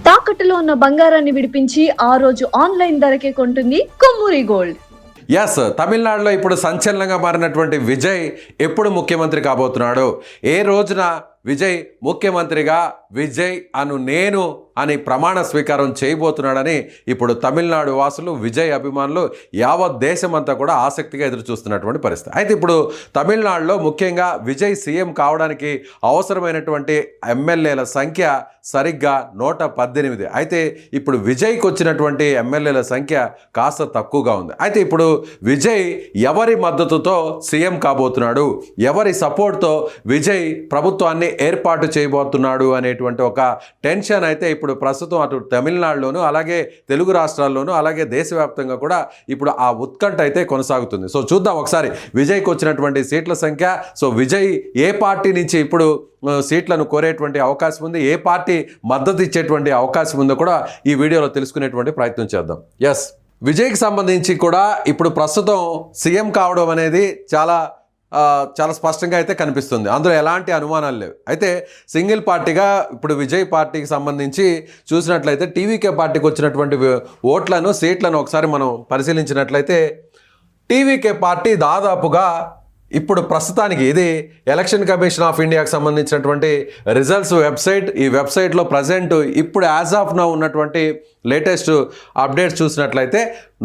తాకట్టులో ఉన్న బంగారాన్ని విడిపించి ఆ రోజు ఆన్లైన్ ధరకే కొంటుంది కొమ్మూరి గోల్డ్. ఎస్, తమిళనాడులో ఇప్పుడు సంచలనంగా మారినటువంటి విజయ్ ఎప్పుడు ముఖ్యమంత్రి కాబోతున్నాడు? ఏ రోజున విజయ్ ముఖ్యమంత్రిగా విజయ్ నేను అని ప్రమాణ స్వీకారం చేయబోతున్నాడని ఇప్పుడు తమిళనాడు వాసులు, విజయ్ అభిమానులు, యావత్ దేశమంతా కూడా ఆసక్తిగా ఎదురు చూస్తున్నటువంటి పరిస్థితి. అయితే ఇప్పుడు తమిళనాడులో ముఖ్యంగా విజయ్ సీఎం కావడానికి అవసరమైనటువంటి ఎమ్మెల్యేల సంఖ్య సరిగ్గా 118. అయితే ఇప్పుడు విజయ్కి వచ్చినటువంటి ఎమ్మెల్యేల సంఖ్య కాస్త తక్కువగా ఉంది. అయితే ఇప్పుడు విజయ్ ఎవరి మద్దతుతో సీఎం కాబోతున్నాడు, ఎవరి సపోర్ట్తో విజయ్ ప్రభుత్వాన్ని ఏర్పాటు చేయబోతున్నాడు అనేటువంటి ఒక టెన్షన్ అయితే ఇప్పుడు ప్రస్తుతం అటు తమిళనాడులోను, అలాగే తెలుగు రాష్ట్రాల్లోనూ, అలాగే దేశవ్యాప్తంగా కూడా ఇప్పుడు ఆ ఉత్కంఠ అయితే కొనసాగుతుంది. సో చూద్దాం ఒకసారి విజయ్కి వచ్చినటువంటి సీట్ల సంఖ్య. సో విజయ్ ఏ పార్టీ నుంచి ఇప్పుడు సీట్లను కోరేటువంటి అవకాశం ఉంది, ఏ పార్టీ మద్దతు ఇచ్చేటువంటి అవకాశం ఉందో కూడా ఈ వీడియోలో తెలుసుకునేటువంటి ప్రయత్నం చేద్దాం. ఎస్, విజయ్కి సంబంధించి కూడా ఇప్పుడు ప్రస్తుతం సీఎం కావడం అనేది చాలా స్పష్టంగా అయితే కనిపిస్తుంది. అందులో ఎలాంటి అనుమానాలు లేవు. అయితే సింగిల్ పార్టీగా ఇప్పుడు విజయ్ పార్టీకి సంబంధించి చూసినట్లయితే టీవీకే పార్టీకి వచ్చినటువంటి ఓట్లను, సీట్లను ఒకసారి మనం పరిశీలించినట్లయితే టీవీకే పార్టీ దాదాపుగా ఇప్పుడు ప్రస్తుతానికి ఇది ఎలక్షన్ కమిషన్ ఆఫ్ ఇండియాకి సంబంధించినటువంటి రిజల్ట్స్ వెబ్సైట్. ఈ వెబ్సైట్లో ప్రజెంట్ ఇప్పుడు యాజ్ ఆఫ్ నౌ ఉన్నటువంటి లేటెస్ట్ అప్డేట్స్ చూసినట్లయితే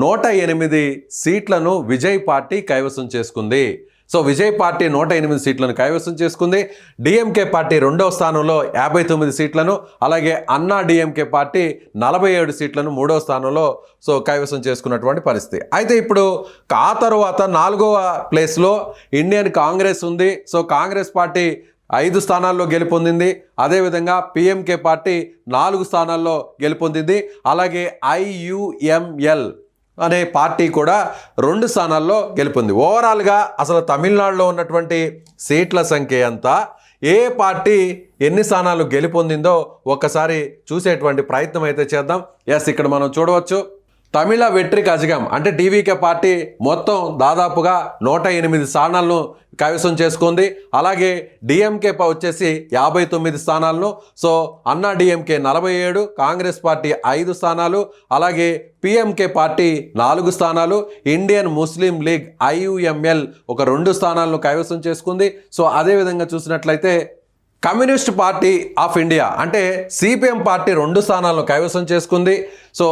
108 సీట్లను విజయ్ పార్టీ కైవసం చేసుకుంది. సో విజయ్ పార్టీ 108 సీట్లను కైవసం చేసుకుంది. డిఎంకే పార్టీ 2వ స్థానంలో 59 సీట్లను, అలాగే అన్నా డిఎంకే పార్టీ 47 సీట్లను 3వ స్థానంలో కైవసం చేసుకున్నటువంటి పరిస్థితి. అయితే ఇప్పుడు ఆ తర్వాత 4వ ప్లేస్లో ఇండియన్ కాంగ్రెస్ ఉంది. సో కాంగ్రెస్ పార్టీ 5 స్థానాల్లో గెలుపొందింది. అదేవిధంగా పిఎంకే పార్టీ 4 స్థానాల్లో గెలుపొందింది. అలాగే ఐయుఎంఎల్ అనే పార్టీ కూడా 2 స్థానాల్లో గెలుపొంది. ఓవరాల్గా అసలు తమిళనాడులో ఉన్నటువంటి సీట్ల సంఖ్య ఎంత, ఏ పార్టీ ఎన్ని స్థానాలు గెలుపొందిందో ఒక్కసారి చూసేటువంటి ప్రయత్నం అయితే చేద్దాం. ఎస్, ఇక్కడ మనం చూడవచ్చు తమిళ వెట్రి కజగం అంటే టీవీకే పార్టీ మొత్తం దాదాపుగా 108 స్థానాలను కైవసం చేసుకుంది. అలాగే డిఎంకే వచ్చేసి 59 స్థానాలను, సో అన్నా డిఎంకే 47, కాంగ్రెస్ పార్టీ 5 స్థానాలు, అలాగే పిఎంకే పార్టీ 4 స్థానాలు, ఇండియన్ ముస్లిం లీగ్ ఐయుఎంఎల్ ఒక 2 స్థానాలను కైవసం చేసుకుంది. సో అదేవిధంగా చూసినట్లయితే కమ్యూనిస్ట్ పార్టీ ఆఫ్ ఇండియా అంటే సిపిఎం పార్టీ 2 స్థానాలను కైవసం చేసుకుంది. సో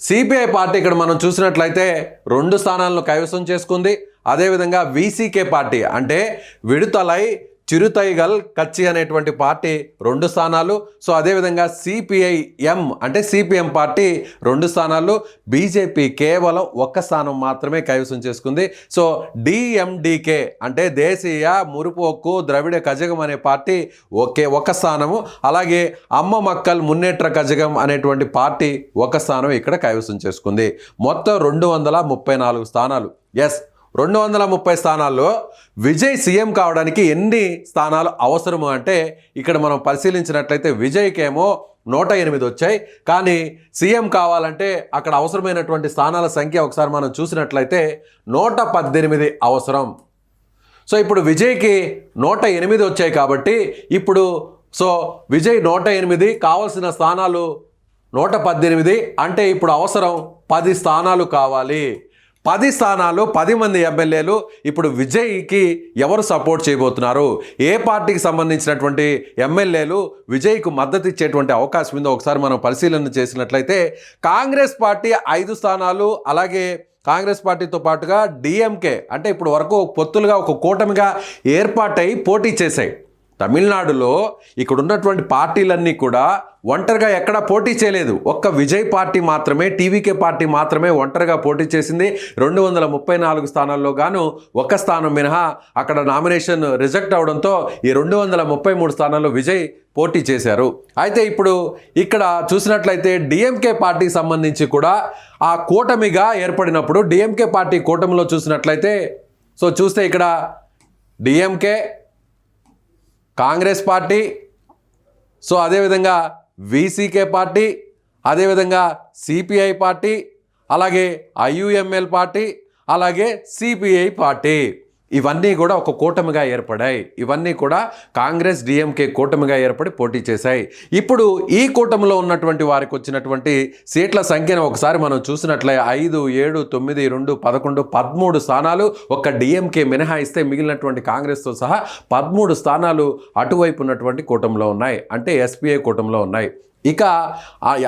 సిపిఐ పార్టీ ఇక్కడ మనం చూసినట్లయితే 2 స్థానాలను కైవసం చేసుకుంది. అదేవిధంగా విసికే పార్టీ అంటే విడుతలై చిరుతైగల్ కచ్చి అనేటువంటి పార్టీ 2 స్థానాలు. సో అదేవిధంగా సిపిఐఎం అంటే సిపిఎం పార్టీ 2 స్థానాలు, బీజేపీ కేవలం 1 స్థానం మాత్రమే కైవసం చేసుకుంది. సో డిఎండికే అంటే దేశీయ మురుపోక్కు ద్రవిడ కజగం అనే పార్టీ 1 స్థానము, అలాగే అమ్మ మక్కల్ మున్నేట్ర కజగం అనేటువంటి పార్టీ 1 స్థానం ఇక్కడ కైవసం చేసుకుంది. మొత్తం 234 స్థానాలు. ఎస్, 230 స్థానాల్లో విజయ్ సీఎం కావడానికి ఎన్ని స్థానాలు అవసరము అంటే ఇక్కడ మనం పరిశీలించినట్లయితే విజయ్కేమో 108 వచ్చాయి. కానీ సీఎం కావాలంటే అక్కడ అవసరమైనటువంటి స్థానాల సంఖ్య ఒకసారి మనం చూసినట్లయితే 118 అవసరం. సో ఇప్పుడు విజయ్కి 108 వచ్చాయి కాబట్టి ఇప్పుడు విజయ్ 108, కావాల్సిన స్థానాలు 118 అంటే ఇప్పుడు అవసరం 10 స్థానాలు కావాలి. 10 స్థానాలు, 10 మంది ఎమ్మెల్యేలు ఇప్పుడు విజయ్కి ఎవరు సపోర్ట్ చేయబోతున్నారు, ఏ పార్టీకి సంబంధించినటువంటి ఎమ్మెల్యేలు విజయ్కు మద్దతు ఇచ్చేటువంటి అవకాశం ఉందో ఒకసారి మనం పరిశీలన చేసినట్లయితే కాంగ్రెస్ పార్టీ 5 స్థానాలు, అలాగే కాంగ్రెస్ పార్టీతో పాటుగా డిఎంకే అంటే ఇప్పుడు వరకు పొత్తులుగా ఒక కూటమిగా ఏర్పాటై పోటీ చేశాయి. తమిళనాడులో ఇక్కడ ఉన్నటువంటి పార్టీలన్నీ కూడా ఒంటరిగా ఎక్కడా పోటీ చేయలేదు. ఒక్క విజయ్ పార్టీ మాత్రమే, టీవీకే పార్టీ మాత్రమే ఒంటరిగా పోటీ చేసింది. 234 స్థానాల్లో గాను 1 స్థానం మినహా అక్కడ నామినేషన్ రిజెక్ట్ అవడంతో ఈ 233 స్థానాల్లో విజయ్ పోటీ చేశారు. అయితే ఇప్పుడు ఇక్కడ చూసినట్లయితే డిఎంకే పార్టీకి సంబంధించి కూడా ఆ కూటమిగా ఏర్పడినప్పుడు డిఎంకే పార్టీ కూటమిలో చూసినట్లయితే చూస్తే ఇక్కడ డిఎంకే, కాంగ్రెస్ పార్టీ, అదేవిధంగా విసికే పార్టీ, అదేవిధంగా సిపిఐ పార్టీ, అలాగే ఐయుఎంఎల్ పార్టీ, అలాగే సిపిఐ పార్టీ. ఇవన్నీ కూడా ఒక కూటమిగా ఏర్పడాయి. ఇవన్నీ కూడా కాంగ్రెస్ డిఎంకే కూటమిగా ఏర్పడి పోటీ చేశాయి. ఇప్పుడు ఈ కూటమిలో ఉన్నటువంటి వారికి వచ్చినటువంటి సీట్ల సంఖ్యను ఒకసారి మనం చూసినట్లయితే 5, 7, 9, 2, 11, 13 స్థానాలు ఒక్క డిఎంకే మినహాయిస్తే మిగిలినటువంటి కాంగ్రెస్తో సహా 13 స్థానాలు అటువైపు ఉన్నటువంటి కూటమిలో ఉన్నాయి, అంటే ఎస్పీఐ కూటమిలో ఉన్నాయి. ఇక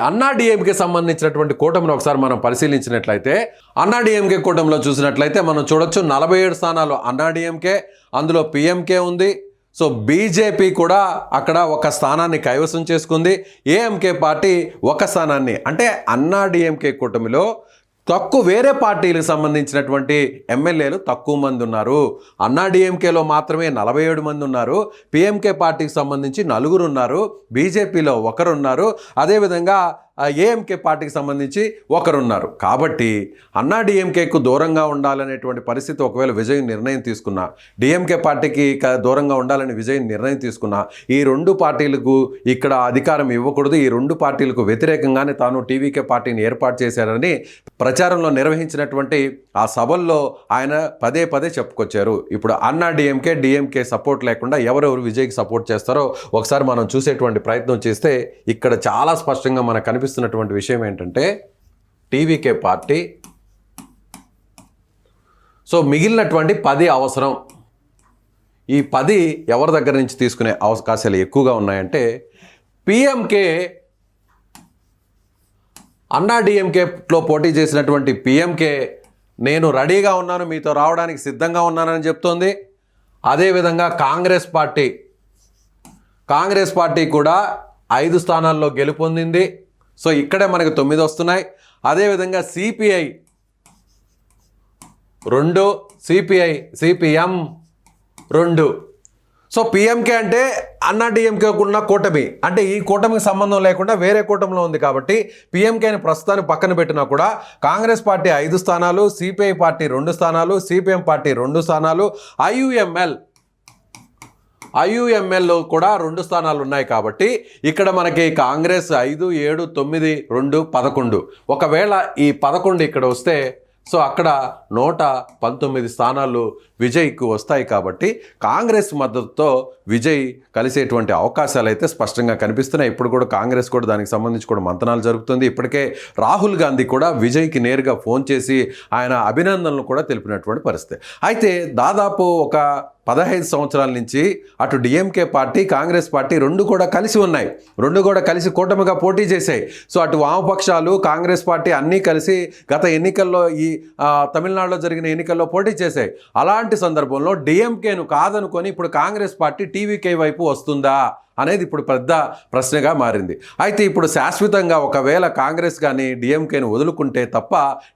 అన్నా డిఎంకే సంబంధించినటువంటి కూటమిని ఒకసారి మనం పరిశీలించినట్లయితే అన్నా డిఎంకే కూటమిలో చూసినట్లయితే మనం చూడొచ్చు 47 స్థానాలు అన్నా డిఎంకే, అందులో పిఎంకే ఉంది. సో బీజేపీ కూడా అక్కడ ఒక స్థానాన్ని కైవసం చేసుకుంది. ఏఎంకే పార్టీ ఒక స్థానాన్ని, అంటే అన్నా డిఎంకే కూటమిలో వేరే పార్టీలకు సంబంధించినటువంటి ఎమ్మెల్యేలు తక్కువ మంది ఉన్నారు. అన్నా డిఎంకేలో మాత్రమే 47 మంది ఉన్నారు. పిఎంకే పార్టీకి సంబంధించి 4 ఉన్నారు. బీజేపీలో 1 ఉన్నారు. అదేవిధంగా ఏఎంకే పార్టీకి సంబంధించి 1 ఉన్నారు. కాబట్టి అన్నా డిఎంకేకు దూరంగా ఉండాలనేటువంటి పరిస్థితి ఒకవేళ విజయ్ నిర్ణయం తీసుకున్నా, డిఎంకే పార్టీకి దూరంగా ఉండాలని విజయ్ నిర్ణయం తీసుకున్నా, ఈ 2 పార్టీలకు ఇక్కడ అధికారం ఇవ్వకూడదు, ఈ 2 పార్టీలకు వ్యతిరేకంగానే తాను టీవీకే పార్టీని ఏర్పాటు చేశారని ప్రచారంలో నిర్వహించినటువంటి ఆ సభల్లో ఆయన పదే పదే చెప్పుకొచ్చారు. ఇప్పుడు అన్నా డిఎంకే సపోర్ట్ లేకుండా ఎవరెవరు విజయ్కి సపోర్ట్ చేస్తారో ఒకసారి మనం చూసేటువంటి ప్రయత్నం చేస్తే ఇక్కడ చాలా స్పష్టంగా మనకు కనిపిస్తున్నటువంటి విషయం ఏంటంటే టీవీకే పార్టీ సో మిగిలినటువంటి 10 అవసరం. ఈ 10 ఎవరి దగ్గర నుంచి తీసుకునే అవకాశాలు ఎక్కువగా ఉన్నాయంటే పిఎంకే, అన్నా డిఎంకేలో పోటీ చేసినటువంటి పిఎంకే నేను రెడీగా ఉన్నాను, మీతో రావడానికి సిద్ధంగా ఉన్నానని చెప్తోంది. అదేవిధంగా కాంగ్రెస్ పార్టీ కూడా 5 స్థానాల్లో గెలుపొందింది. సో ఇక్కడే మనకు 9 వస్తున్నాయి. అదేవిధంగా సిపిఐ 2, సిపిఎం 2. సో పిఎంకే అంటే అన్నా డిఎంకేకు ఉన్న కూటమి, అంటే ఈ కూటమికి సంబంధం లేకుండా వేరే కూటమిలో ఉంది కాబట్టి పిఎంకేని ప్రస్తుతానికి పక్కన పెట్టినా కూడా కాంగ్రెస్ పార్టీ 5 స్థానాలు, సిపిఐ పార్టీ 2 స్థానాలు, సిపిఎం పార్టీ 2 స్థానాలు, ఐయుఎంఎల్ కూడా 2 స్థానాలు ఉన్నాయి. కాబట్టి ఇక్కడ మనకి కాంగ్రెస్ 5, 7, 9, 2, 11. ఒకవేళ ఈ 11 ఇక్కడ వస్తే సో అక్కడ 119 స్థానాలు విజయ్కు వస్తాయి. కాబట్టి కాంగ్రెస్ మద్దతుతో విజయ్ కలిసేటువంటి అవకాశాలు అయితే స్పష్టంగా కనిపిస్తున్నాయి. ఇప్పుడు కూడా కాంగ్రెస్ కూడా దానికి సంబంధించి కూడా మంతనాలు జరుగుతుంది. ఇప్పటికే రాహుల్ గాంధీ కూడా విజయ్కి నేరుగా ఫోన్ చేసి ఆయన అభినందనలు కూడా తెలిపినటువంటి పరిస్థితి. అయితే దాదాపు ఒక 15 సంవత్సరాల నుంచి అటు డిఎంకే పార్టీ, కాంగ్రెస్ పార్టీ 2 కూడా కలిసి ఉన్నాయి. 2 కూడా కలిసి కూటమిగా పోటీ చేశాయి. సో అటు వామపక్షాలు, కాంగ్రెస్ పార్టీ అన్నీ కలిసి గత ఎన్నికల్లో ఈ తమిళనాడులో జరిగిన ఎన్నికల్లో పోటీ చేశాయి. అలాంటి సందర్భంలో డిఎంకేను కాదనుకొని ఇప్పుడు కాంగ్రెస్ పార్టీ టీవీకే వైపు వస్తుందా అనేది ఇప్పుడు పెద్ద ప్రశ్నగా మారింది. అయితే ఇప్పుడు శాశ్వతంగా ఒకవేళ కాంగ్రెస్ కానీ డిఎంకేను వదులుకుంటే తప్ప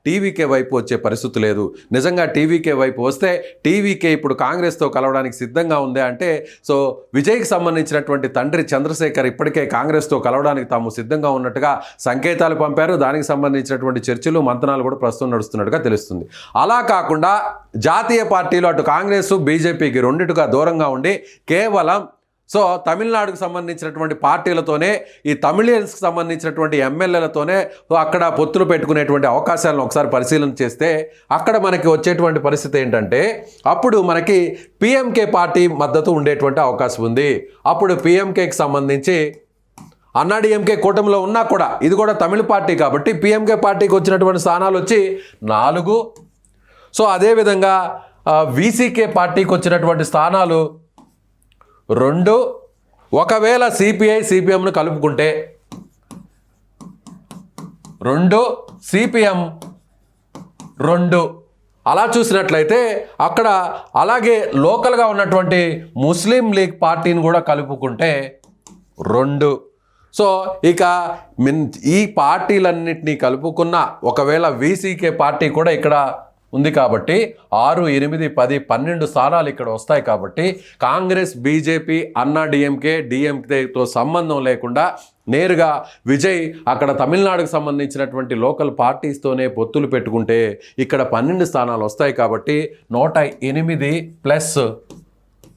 టీవీకే వైపు వచ్చే పరిస్థితి లేదు. నిజంగా టీవీకే వైపు వస్తే టీవీకే ఇప్పుడు కాంగ్రెస్తో కలవడానికి సిద్ధంగా ఉంది అంటే సో విజయ్కి సంబంధించినటువంటి తండ్రి చంద్రశేఖర్ ఇప్పటికే కాంగ్రెస్తో కలవడానికి తాము సిద్ధంగా ఉన్నట్టుగా సంకేతాలు పంపారు. దానికి సంబంధించినటువంటి చర్చలు, మంతనాలు కూడా ప్రస్తుతం నడుస్తున్నట్టుగా తెలుస్తుంది. అలా కాకుండా జాతీయ పార్టీలు అటు కాంగ్రెస్, బీజేపీకి రెండిటిగా దూరంగా ఉండి కేవలం సో తమిళనాడుకు సంబంధించినటువంటి పార్టీలతోనే, ఈ తమిళియన్స్కి సంబంధించినటువంటి ఎమ్మెల్యేలతోనే అక్కడ పొత్తులు పెట్టుకునేటువంటి అవకాశాలను ఒకసారి పరిశీలన చేస్తే అక్కడ మనకి వచ్చేటువంటి పరిస్థితి ఏంటంటే అప్పుడు మనకి పిఎంకే పార్టీ మద్దతు ఉండేటువంటి అవకాశం ఉంది. అప్పుడు పిఎంకేకి సంబంధించి అన్నా డిఎంకే కూటమిలో ఉన్నా కూడా ఇది కూడా తమిళ పార్టీ కాబట్టి పిఎంకే పార్టీకి వచ్చినటువంటి స్థానాలు వచ్చి 4. సో అదేవిధంగా వీసీకే పార్టీకి వచ్చినటువంటి స్థానాలు 2. ఒకవేళ సిపిఐ, సిపిఎంను కలుపుకుంటే 2, సిపిఎం 2. అలా చూసినట్లయితే అక్కడ అలాగే లోకల్గా ఉన్నటువంటి ముస్లిం లీగ్ పార్టీని కూడా కలుపుకుంటే 2. సో ఇక ఈ పార్టీలన్నింటినీ కలుపుకున్న ఒకవేళ వీసీకే పార్టీ కూడా ఇక్కడ ఉంది కాబట్టి 6, 8, 10, 12 స్థానాలు ఇక్కడ వస్తాయి. కాబట్టి కాంగ్రెస్, బీజేపీ, అన్నా డిఎంకేతో సంబంధం లేకుండా నేరుగా విజయ్ అక్కడ తమిళనాడుకు సంబంధించినటువంటి లోకల్ పార్టీస్తోనే పొత్తులు పెట్టుకుంటే ఇక్కడ 12 స్థానాలు వస్తాయి. కాబట్టి 108 ప్లస్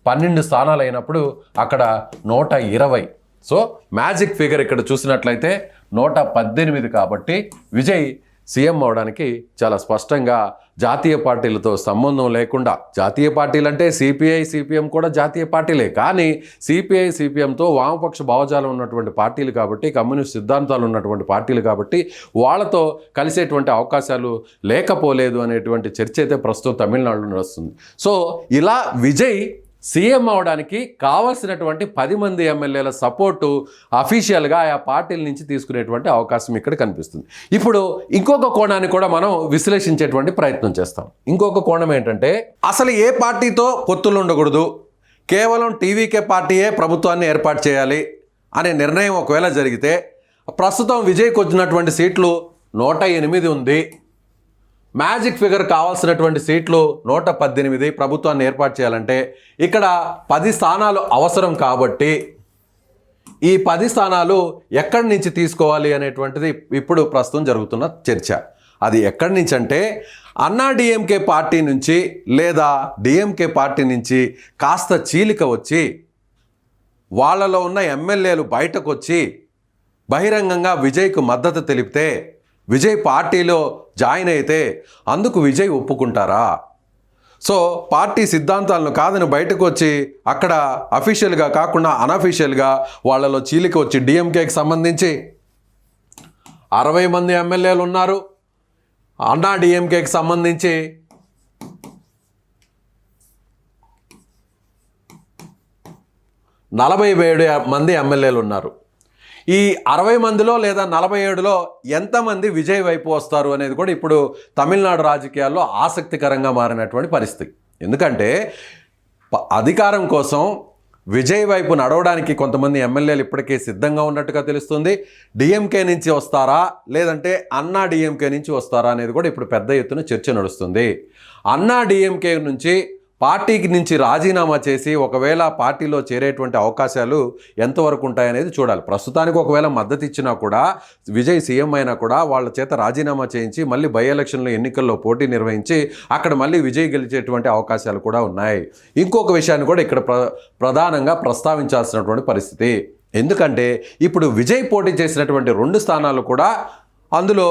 12 స్థానాలు అయినప్పుడు అక్కడ 120. సో మ్యాజిక్ ఫిగర్ ఇక్కడ చూసినట్లయితే 118. కాబట్టి విజయ్ సీఎం అవడానికి చాలా స్పష్టంగా జాతీయ పార్టీలతో సంబంధం లేకుండా, జాతీయ పార్టీలు అంటే సిపిఐ సిపిఎం కూడా జాతీయ పార్టీలే, కానీ సిపిఐ సిపిఎంతో వామపక్ష భావజాలం ఉన్నటువంటి పార్టీలు కాబట్టి, కమ్యూనిస్ట్ సిద్ధాంతాలు ఉన్నటువంటి పార్టీలు కాబట్టి వాళ్ళతో కలిసేటువంటి అవకాశాలు లేకపోలేదు అనేటువంటి చర్చ అయితే ప్రస్తుతం తమిళనాడులో నడుస్తుంది. సో ఇలా విజయ్ సీఎం అవడానికి కావాల్సినటువంటి 10 మంది ఎమ్మెల్యేల సపోర్టు అఫీషియల్గా ఆయా పార్టీల నుంచి తీసుకునేటువంటి అవకాశం ఇక్కడ కనిపిస్తుంది. ఇప్పుడు ఇంకొక కోణాన్ని కూడా మనం విశ్లేషించేటువంటి ప్రయత్నం చేస్తాం. ఇంకొక కోణం ఏంటంటే, అసలు ఏ పార్టీతో పొత్తులు ఉండకూడదు, కేవలం టీవీకే పార్టీయే ప్రభుత్వాన్ని ఏర్పాటు చేయాలి అనే నిర్ణయం ఒకవేళ జరిగితే, ప్రస్తుతం విజయ్కి వచ్చినటువంటి సీట్లు 108 ఉంది. మ్యాజిక్ ఫిగర్ కావాల్సినటువంటి సీట్లు 118 ప్రభుత్వాన్ని ఏర్పాటు చేయాలంటే ఇక్కడ 10 స్థానాలు అవసరం కాబట్టి ఈ 10 స్థానాలు ఎక్కడి నుంచి తీసుకోవాలి అనేటువంటిది ఇప్పుడు ప్రస్తుతం జరుగుతున్న చర్చ. అది ఎక్కడి నుంచి అంటే, అన్నా డిఎంకే పార్టీ నుంచి లేదా డిఎంకే పార్టీ నుంచి కాస్త చీలిక వచ్చి వాళ్ళలో ఉన్న ఎమ్మెల్యేలు బయటకు వచ్చి బహిరంగంగా విజయ్కు మద్దతు తెలిపితే, విజయ్ పార్టీలో జాయిన్ అయితే అందుకు విజయ్ ఒప్పుకుంటారా? సో పార్టీ సిద్ధాంతాలను కాదని బయటకు వచ్చి అక్కడ అఫీషియల్గా కాకుండా అనఫీషియల్గా వాళ్ళలో చీలిక వచ్చి, డిఎంకేకి సంబంధించి 60 మంది ఎమ్మెల్యేలు ఉన్నారు, అన్నా డిఎంకేకి సంబంధించి 47 మంది ఎమ్మెల్యేలు ఉన్నారు. ఈ 60 మందిలో లేదా 47లో ఎంతమంది విజయ్ వైపు వస్తారు అనేది కూడా ఇప్పుడు తమిళనాడు రాజకీయాల్లో ఆసక్తికరంగా మారినటువంటి పరిస్థితి. ఎందుకంటే అధికారం కోసం విజయ్ వైపు నడవడానికి కొంతమంది ఎమ్మెల్యేలు ఇప్పటికే సిద్ధంగా ఉన్నట్టుగా తెలుస్తుంది. డిఎంకే నుంచి వస్తారా లేదంటే అన్నా డిఎంకే నుంచి వస్తారా అనేది కూడా ఇప్పుడు పెద్ద ఎత్తున చర్చ నడుస్తుంది. అన్నా డిఎంకే నుంచి పార్టీకి నుంచి రాజీనామా చేసి ఒకవేళ పార్టీలో చేరేటువంటి అవకాశాలు ఎంతవరకు ఉంటాయనేది చూడాలి. ప్రస్తుతానికి ఒకవేళ మద్దతు ఇచ్చినా కూడా, విజయ్ సీఎం అయినా కూడా వాళ్ళ చేత రాజీనామా చేయించి మళ్ళీ బై ఎలక్షన్లో ఎన్నికల్లో పోటీ నిర్వహించి అక్కడ మళ్ళీ విజయ్ గెలిచేటువంటి అవకాశాలు కూడా ఉన్నాయి. ఇంకొక విషయాన్ని కూడా ఇక్కడ ప్రధానంగా ప్రస్తావించాల్సినటువంటి పరిస్థితి. ఎందుకంటే ఇప్పుడు విజయ్ పోటీ చేసినటువంటి 2 స్థానాలు కూడా, అందులో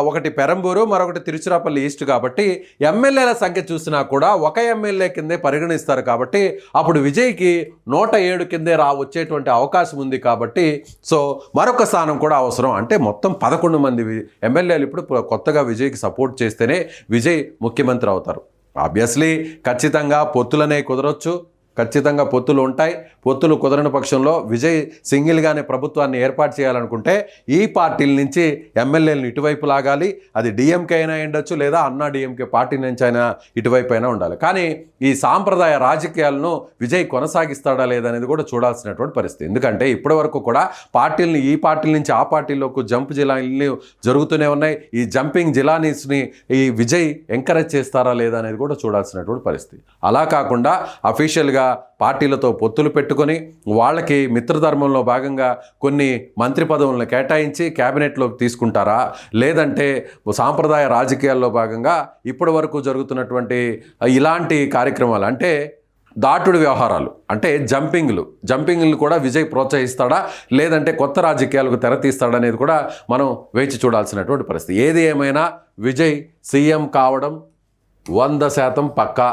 ఒకటి పెరంబూరు, మరొకటి తిరుచిరాపల్లి ఈస్ట్ కాబట్టి ఎమ్మెల్యేల సంఖ్య చూసినా కూడా ఒక ఎమ్మెల్యే కిందే పరిగణిస్తారు. కాబట్టి అప్పుడు విజయ్కి 107 కిందే వచ్చేటువంటి అవకాశం ఉంది. కాబట్టి సో మరొక స్థానం కూడా అవసరం. అంటే మొత్తం 11 మంది ఎమ్మెల్యేలు ఇప్పుడు కొత్తగా విజయ్కి సపోర్ట్ చేస్తేనే విజయ్ ముఖ్యమంత్రి అవుతారు. ఆబ్వియస్లీ ఖచ్చితంగా పొత్తులనే కుదరొచ్చు, ఖచ్చితంగా పొత్తులు ఉంటాయి. పొత్తులు కుదరని పక్షంలో విజయ్ సింగిల్గానే ప్రభుత్వాన్ని ఏర్పాటు చేయాలనుకుంటే ఈ పార్టీల నుంచి ఎమ్మెల్యేలను ఇటువైపు లాగాలి. అది డిఎంకే అయినా ఉండొచ్చు లేదా అన్నా డిఎంకే పార్టీ నుంచి అయినా ఇటువైపు అయినా ఉండాలి. కానీ ఈ సాంప్రదాయ రాజకీయాలను విజయ్ కొనసాగిస్తాడా లేదనేది కూడా చూడాల్సినటువంటి పరిస్థితి. ఎందుకంటే ఇప్పటివరకు కూడా పార్టీలని ఈ పార్టీల నుంచి ఆ పార్టీలోకి జంప్ జిలానీలు జరుగుతూనే ఉన్నాయి. ఈ జంపింగ్ జిలానీస్ని ఈ విజయ్ ఎంకరేజ్ చేస్తారా లేదా అనేది కూడా చూడాల్సినటువంటి పరిస్థితి. అలా కాకుండా అఫీషియల్గా పార్టీలతో పొత్తులు పెట్టుకొని వాళ్ళకి మిత్రధర్మంలో భాగంగా కొన్ని మంత్రి పదవులను కేటాయించి క్యాబినెట్లోకి తీసుకుంటారా, లేదంటే సాంప్రదాయ రాజకీయాల్లో భాగంగా ఇప్పటి వరకు జరుగుతున్నటువంటి ఇలాంటి కార్యక్రమాలు అంటే దాటుడు వ్యవహారాలు, అంటే జంపింగ్లు కూడా విజయ్ ప్రోత్సహిస్తాడా లేదంటే కొత్త రాజకీయాలకు తెరతీస్తాడా అనేది కూడా మనం వేచి చూడాల్సినటువంటి పరిస్థితి. ఏది ఏమైనా విజయ్ సీఎం కావడం 100% పక్కా.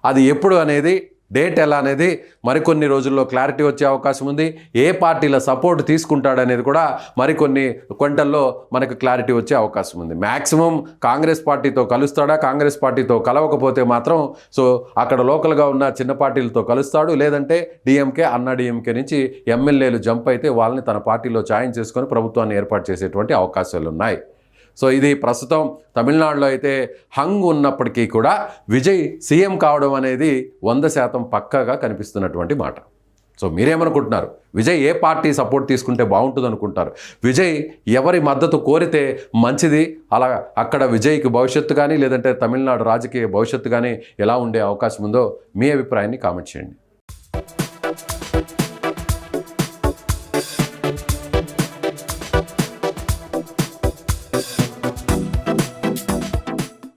అది ఎప్పుడు అనేది, డేట్ ఎలా అనేది మరికొన్ని రోజుల్లో క్లారిటీ వచ్చే అవకాశం ఉంది. ఏ పార్టీల సపోర్ట్ తీసుకుంటాడనేది కూడా మరికొన్ని గంటల్లో మనకు క్లారిటీ వచ్చే అవకాశం ఉంది. మ్యాక్సిమం కాంగ్రెస్ పార్టీతో కలుస్తాడా, కాంగ్రెస్ పార్టీతో కలవకపోతే మాత్రం సో అక్కడ లోకల్గా ఉన్న చిన్న పార్టీలతో కలుస్తాడు, లేదంటే డిఎంకే అన్నా డిఎంకే నుంచి ఎమ్మెల్యేలు జంప్ అయితే వాళ్ళని తన పార్టీలో జాయిన్ చేసుకొని ప్రభుత్వాన్ని ఏర్పాటు చేసేటువంటి అవకాశాలు ఉన్నాయి. సో ఇది ప్రస్తుతం తమిళనాడులో అయితే హంగ్ ఉన్నప్పటికీ కూడా విజయ్ సీఎం కావడం అనేది 100% పక్కాగా కనిపిస్తున్నటువంటి మాట. సో మీరేమనుకుంటున్నారు? విజయ్ ఏ పార్టీ సపోర్ట్ తీసుకుంటే బాగుంటుంది అనుకుంటారు? విజయ్ ఎవరి మద్దతు కోరితే మంచిది? అలా అక్కడ విజయ్కి భవిష్యత్తు కానీ లేదంటే తమిళనాడు రాజకీయ భవిష్యత్తు కానీ ఎలా ఉండే అవకాశం ఉందో మీ అభిప్రాయాన్ని కామెంట్ చేయండి.